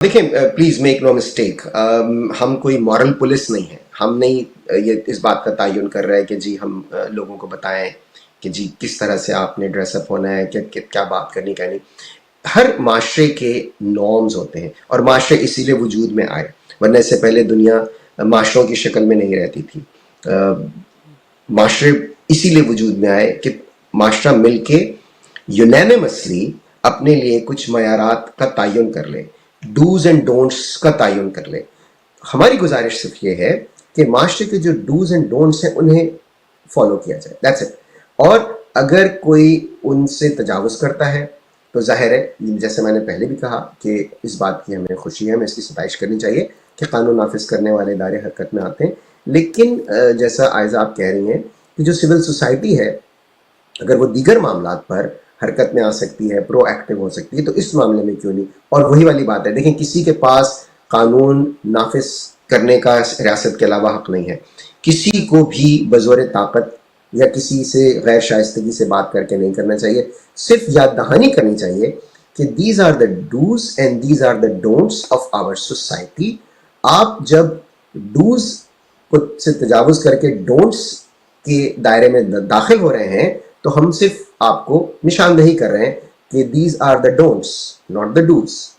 دیکھیں please make no mistake, ہم کوئی مورل پولیس نہیں ہے. ہم نہیں یہ اس بات کا تعین کر رہے ہیں کہ جی ہم لوگوں کو بتائیں کہ جی کس طرح سے آپ نے ڈریس اپ ہونا ہے، کیا بات کرنی کیا نہیں. ہر معاشرے کے نارمز ہوتے ہیں اور معاشرے اسی لیے وجود میں آئے، ورنہ اس سے پہلے دنیا معاشروں کی شکل میں نہیں رہتی تھی. معاشرے اسی لیے وجود میں آئے کہ معاشرہ مل کے یونینیمسلی اپنے لیے کچھ معیارات کا تعین کر لے، ڈوز اینڈ ڈونٹس کا تعین کر لے. ہماری گزارش صرف یہ ہے کہ معاشرے کے جو ڈوز اینڈ ڈونٹس ہیں انہیں فالو کیا جائے، دیٹس اٹ. اور اگر کوئی ان سے تجاوز کرتا ہے تو ظاہر ہے، جیسے میں نے پہلے بھی کہا کہ اس بات کی ہمیں خوشی ہے، ہمیں اس کی ستائش کرنی چاہیے کہ قانون نافذ کرنے والے ادارے حرکت میں آتے ہیں. لیکن جیسا عائزہ آپ کہہ رہی ہیں کہ جو سول سوسائٹی ہے اگر وہ دیگر معاملات پر حرکت میں آ سکتی ہے، پرو ایکٹیو ہو سکتی ہے، تو اس معاملے میں کیوں نہیں. اور وہی والی بات ہے، دیکھیں کسی کے پاس قانون نافذ کرنے کا ریاست کے علاوہ حق نہیں ہے. کسی کو بھی بزور طاقت یا کسی سے غیر شائستگی سے بات کر کے نہیں کرنا چاہیے. صرف یاد دہانی کرنی چاہیے کہ these are the dos and these are the don'ts of our society. آپ جب ڈوز سے تجاوز کر کے ڈونٹس کے دائرے میں داخل ہو رہے ہیں تو ہم صرف آپ کو نشاندہی کر رہے ہیں کہ these are the don'ts, not the dose.